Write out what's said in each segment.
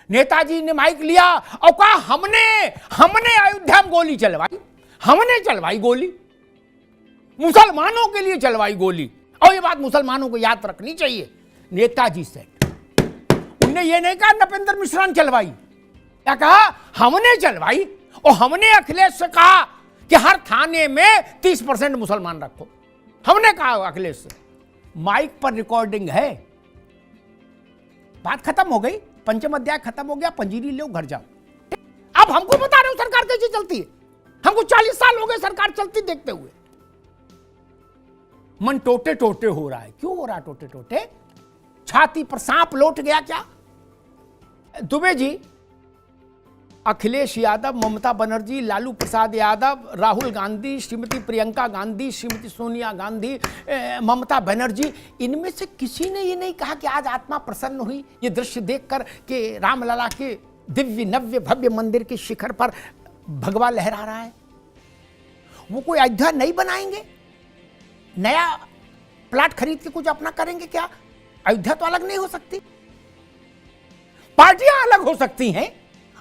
नेताजी ने माइक लिया और कहा हमने अयोध्या में गोली चलवाई, हमने चलवाई गोली, मुसलमानों के लिए चलवाई गोली। और ये बात मुसलमानों को याद रखनी चाहिए, नेताजी से उनने ये नहीं कहा नपेंद्र मिश्रा ने चलवाई, क्या कहा हमने चलवाई। और हमने अखिलेश से कहा कि हर थाने में 30% मुसलमान रखो, हमने कहा अखिलेश से। माइक पर रिकॉर्डिंग है, बात खत्म हो गई, पंचम अध्याय खत्म हो गया, पंजीरी लो घर जाओ। अब हमको बता रहे हो सरकार कैसे चलती है, हमको 40 साल हो गए सरकार चलती देखते हुए। मन टोटे टोटे हो रहा है, क्यों हो रहा है टोटे टोटे? छाती पर सांप लौट गया क्या? दुबे जी, अखिलेश यादव, ममता बनर्जी, लालू प्रसाद यादव, राहुल गांधी, श्रीमती प्रियंका गांधी, श्रीमती सोनिया गांधी, ममता बनर्जी, इनमें से किसी ने ये नहीं कहा कि आज आत्मा प्रसन्न हुई ये दृश्य देखकर कि रामलला के दिव्य नव्य भव्य मंदिर के शिखर पर भगवा लहरा रहा है। वो कोई अयोध्या नहीं बनाएंगे, नया प्लाट खरीद के कुछ अपना करेंगे क्या? अयोध्या तो अलग नहीं हो सकती, पार्टियां अलग हो सकती हैं,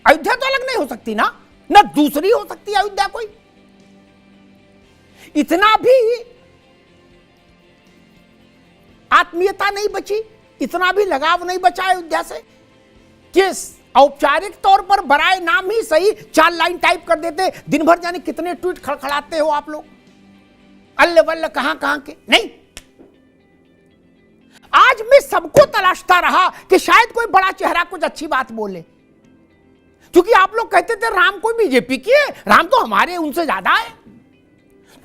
अयोध्या तो अलग नहीं हो सकती ना, ना दूसरी हो सकती है अयोध्या कोई। इतना भी आत्मीयता नहीं बची, इतना भी लगाव नहीं बचा अयोध्या से कि औपचारिक तौर पर बराए नाम ही सही 4 लाइन टाइप कर देते। दिन भर जाने कितने ट्वीट खड़खड़ाते हो आप लोग, अल्ले बल्ले कहां के नहीं। आज मैं सबको तलाशता रहा कि शायद कोई बड़ा चेहरा कुछ अच्छी बात बोले, क्योंकि आप लोग कहते थे राम कोई बीजेपी की है, राम तो हमारे उनसे ज्यादा है।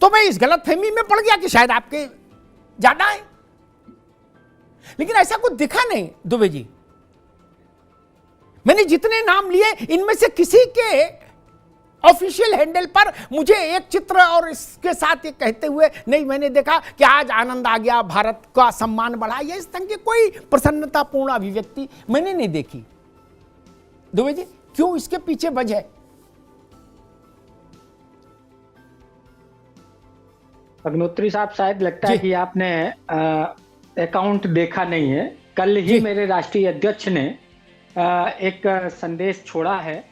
तो मैं इस गलतफहमी में पड़ गया कि शायद आपके ज्यादा है, लेकिन ऐसा कुछ दिखा नहीं। दुबे जी, मैंने जितने नाम लिए इनमें से किसी के ऑफिशियल हैंडल पर मुझे एक चित्र और इसके साथ ये कहते हुए नहीं मैंने देखा कि आज आनंद आ गया, भारत का सम्मान बढ़ा, या इस तरह की कोई प्रसन्नतापूर्ण अभिव्यक्ति मैंने नहीं देखी। दुबे जी, क्यों इसके पीछे वजह? अग्नोत्री साहब, शायद लगता है कि आपने अकाउंट देखा नहीं है। कल ही मेरे राष्ट्रीय अध्यक्ष ने एक संदेश छोड़ा है,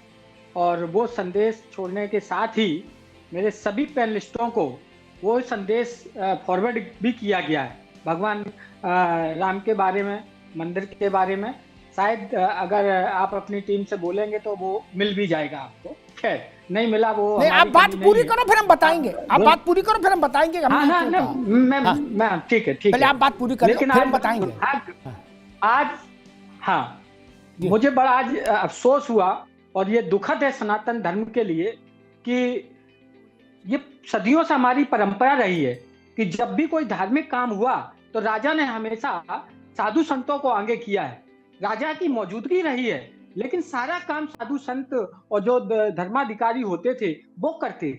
और वो संदेश छोड़ने के साथ ही मेरे सभी पैनलिस्टों को वो संदेश फॉरवर्ड भी किया गया है, भगवान राम के बारे में, मंदिर के बारे में। शायद अगर आप अपनी टीम से बोलेंगे तो वो मिल भी जाएगा आपको। खैर, नहीं मिला वो नहीं, आप बात पूरी करो फिर हम बताएंगे, आप बात पूरी करो फिर हम बताएंगे। मैं ठीक है, पहले आप बात पूरी करो फिर हम बताएंगे। आज मुझे बड़ा आज अफसोस हुआ, और ये दुखद है सनातन धर्म के लिए कि ये सदियों से हमारी परंपरा रही है कि जब भी कोई धार्मिक काम हुआ तो राजा ने हमेशा साधु संतों को आगे किया है, राजा की मौजूदगी रही है, लेकिन सारा काम साधु संत और जो धर्माधिकारी होते थे वो करते थे।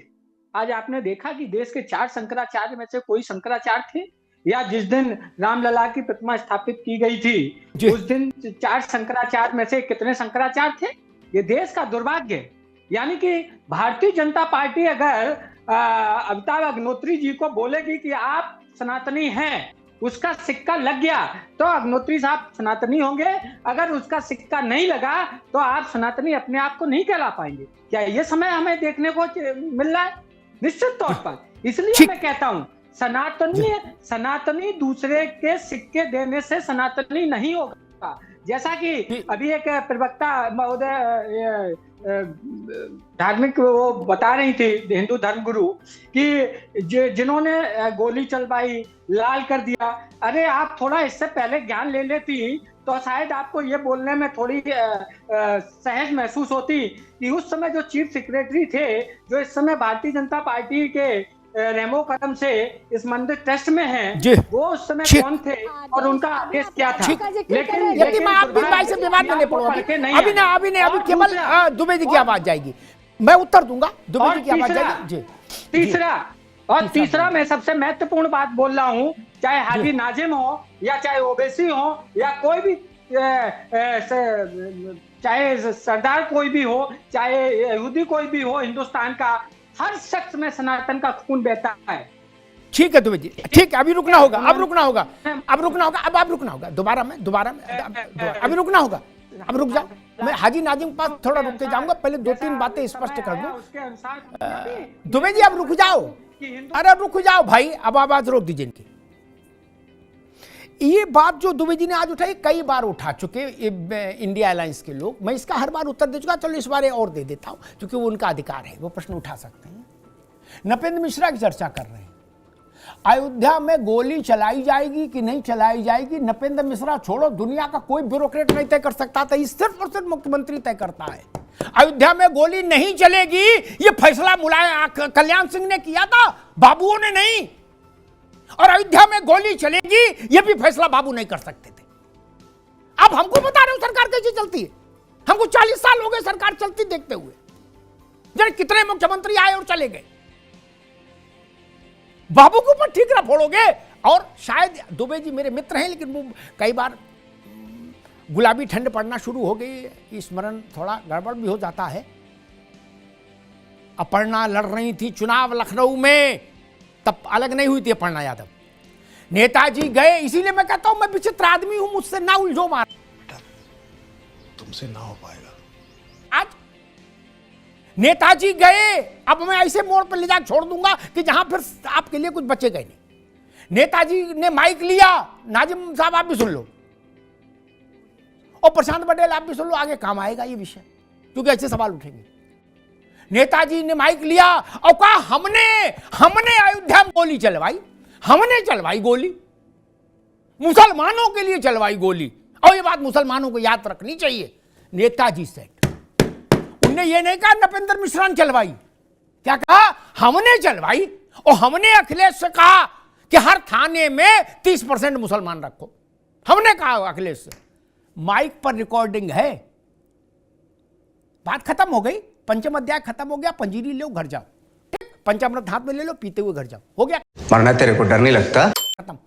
आज आपने देखा कि देश के 4 शंकराचार्य में से कोई शंकराचार्य थे, या जिस दिन रामलला की प्रतिमा स्थापित की गई थी उस दिन 4 शंकराचार्य में से कितने शंकराचार्य थे? ये देश का दुर्भाग्य है। यानी कि भारतीय जनता पार्टी अगर अमिताभ अग्नोत्री जी को बोलेगी कि आप सनातनी हैं, उसका सिक्का लग गया तो अग्नोत्री साहब सनातनी होंगे, अगर उसका सिक्का नहीं लगा तो आप सनातनी अपने आप को नहीं कहला पाएंगे। क्या ये समय हमें देखने को मिल रहा है? निश्चित तौर पर। इसलिए मैं कहता हूं सनातनी दूसरे के सिक्के देने से सनातनी नहीं होगा। जैसा कि अभी एक प्रवक्ता महोदय धार्मिक वो बता रही थी, हिंदू धर्मगुरु, कि जिन्होंने गोली चलवाई, लाल कर दिया। अरे आप थोड़ा इससे पहले ज्ञान ले लेती तो शायद आपको ये बोलने में थोड़ी सहज महसूस होती कि उस समय जो चीफ सेक्रेटरी थे, जो इस समय भारतीय जनता पार्टी के रेमो कदम से इस मंदिर ट्रस्ट में हैं, वो उस समय कौन थे और उनका आदेश क्या था। लेकिन मैं आप भाई से विवाद में नहीं पड़ूंगा अभी केवल दुबे जी की आवाज जाएगी, मैं उत्तर दूंगा, दुबे जी की आवाज जाएगी। तीसरा मैं सबसे महत्वपूर्ण बात बोल रहा हूँ, चाहे हाजी नाजिम हो या चाहे ओवैसी हो या कोई भी, चाहे सरदार कोई भी हो, चाहे यहूदी कोई भी हो, हिंदुस्तान का हर शख्स में सनातन का खून बहता है। ठीक है दुबे जी, ठीक है, अभी रुकना होगा, अब रुकना होगा, दोबारा में अभी रुकना होगा, अब रुक जाओ। मैं हाजी नाजिम के पास थोड़ा रुक के जाऊंगा, पहले दो तीन बातें स्पष्ट कर दूं। उसके अनुसार दुबे जी अब रुक जाओ, अरे रुक जाओ भाई, अब आवाज रोक दीजिए इनकी। ये बात जो दुबे जी ने आज उठाई, कई बार उठा चुके इंडिया अलायंस के लोग, मैं इसका हर बार उत्तर दे चुका, चलो इस बार और दे देता हूं, क्योंकि वो उनका अधिकार है, वो प्रश्न उठा सकते हैं। नपेंद्र मिश्रा की चर्चा कर रहे हैं, अयोध्या में गोली चलाई जाएगी कि नहीं चलाई जाएगी, नपेंद्र मिश्रा छोड़ो, दुनिया का कोई ब्यूरोक्रेट नहीं तय कर सकता था, सिर्फ और सिर्फ मुख्यमंत्री तय करता है। अयोध्या में गोली नहीं चलेगी, ये फैसला मुलायम कल्याण सिंह ने किया था, बाबुओं ने नहीं। और अयोध्या में गोली चलेगी, ये भी फैसला बाबू नहीं कर सकते थे। अब हमको बता रहे हो सरकार कैसी चलती है, हमको 40 साल हो गए सरकार चलती देखते हुए, जरा कितने मुख्यमंत्री आए और चले गए। बाबू के ऊपर ठीकरा फोड़ोगे। और शायद दुबे जी मेरे मित्र हैं, लेकिन वो कई बार गुलाबी ठंड पड़ना शुरू हो गई, स्मरण थोड़ा गड़बड़ भी हो जाता है। अपर्णा लड़ रही थी चुनाव लखनऊ में, तब अलग नहीं हुई थी अपर्णा यादव, नेताजी गए, इसीलिए मैं कहता हूं मैं विचित्र आदमी हूं, मुझसे ना उलझो मार, तुमसे ना हो पाएगा। आज नेताजी गए, अब मैं ऐसे मोड़ पर ले जाकर छोड़ दूंगा कि जहां फिर आपके लिए कुछ बचेगा ही नहीं। नेताजी ने माइक लिया, नाजिम साहब आप भी सुन लो, और प्रशांत पटेल आप भी सुन लो, आगे काम आएगा ये विषय, क्योंकि ऐसे सवाल उठेंगे। नेताजी ने माइक लिया और कहा हमने अयोध्या में गोली चलवाई, हमने चलवाई गोली, मुसलमानों के लिए चलवाई गोली, और ये बात मुसलमानों को याद रखनी चाहिए। नेताजी से उनने ये नहीं कहा नपेंद्र मिश्रा ने चलवाई, क्या कहा, हमने चलवाई। और हमने अखिलेश से कहा कि हर थाने में 30% मुसलमान रखो, हमने कहा अखिलेश से, माइक पर रिकॉर्डिंग है, बात खत्म हो गई, पंचम अध्याय खत्म हो गया, पंजीरी लो घर जाओ, ठीक, पंचामृत हाथ में ले लो, पीते हुए घर जाओ, हो गया, मरना तेरे को डर नहीं लगता? खत्म।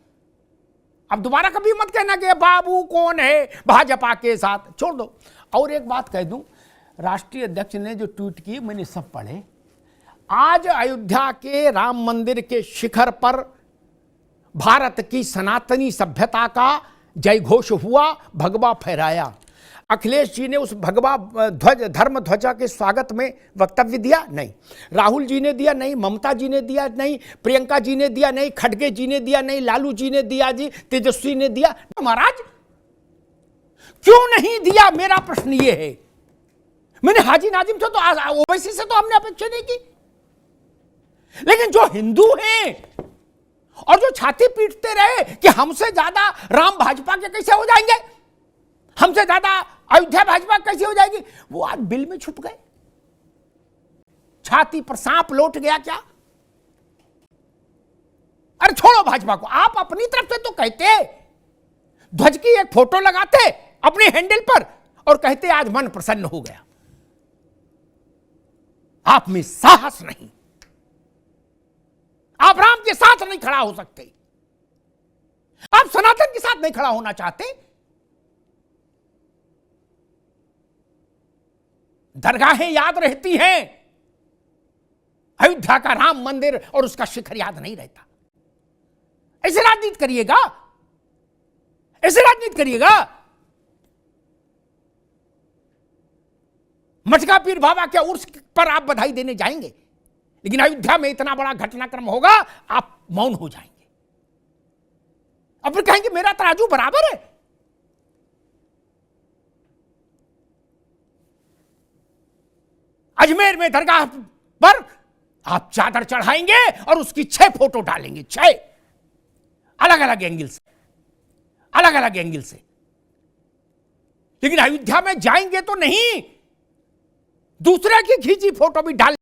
अब दोबारा कभी मत कहना कि बाबू कौन है भाजपा के साथ, छोड़ दो। और एक बात कह दूं, राष्ट्रीय अध्यक्ष ने जो ट्वीट की मैंने सब पढ़े। आज अयोध्या के राम मंदिर के शिखर पर भारत की सनातनी सभ्यता का जय घोष हुआ, भगवा फहराया। अखिलेश जी ने उस भगवा ध्वज धर्म ध्वजा के स्वागत में वक्तव्य दिया नहीं, राहुल जी ने दिया नहीं, ममता जी ने दिया नहीं, प्रियंका जी ने दिया नहीं, खड़गे जी ने दिया नहीं, लालू जी ने दिया जी, तेजस्वी ने दिया। तो महाराज क्यों नहीं दिया, मेरा प्रश्न ये है। मैंने हाजी नाजिम से तो ओवैसी से तो हमने अपेक्षा नहीं की, लेकिन जो हिंदू हैं और जो छाती पीटते रहे कि हमसे ज्यादा राम भाजपा के कैसे हो जाएंगे, हमसे ज्यादा अयोध्या भाजपा कैसे हो जाएगी, वो आज बिल में छुप गए। छाती पर सांप लौट गया क्या? अरे छोड़ो भाजपा को, आप अपनी तरफ से तो कहते, ध्वज की एक फोटो लगाते अपने हैंडल पर और कहते आज मन प्रसन्न हो गया। आप में साहस नहीं, आप राम के साथ नहीं खड़ा हो सकते, आप सनातन के साथ नहीं खड़ा होना चाहते। दरगाहें याद रहती हैं, अयोध्या का राम मंदिर और उसका शिखर याद नहीं रहता। ऐसे राजनीति करिएगा, ऐसे राजनीति करिएगा। मटका पीर बाबा के उर्स पर आप बधाई देने जाएंगे, लेकिन अयोध्या में इतना बड़ा घटनाक्रम होगा, आप मौन हो जाएंगे। अब फिर कहेंगे मेरा तराजू बराबर है। अजमेर में दरगाह पर आप चादर चढ़ाएंगे और उसकी 6 फोटो डालेंगे, 6 अलग अलग एंगल से, अलग अलग एंगल से। लेकिन अयोध्या में जाएंगे तो नहीं, दूसरे की खींची फोटो भी डाल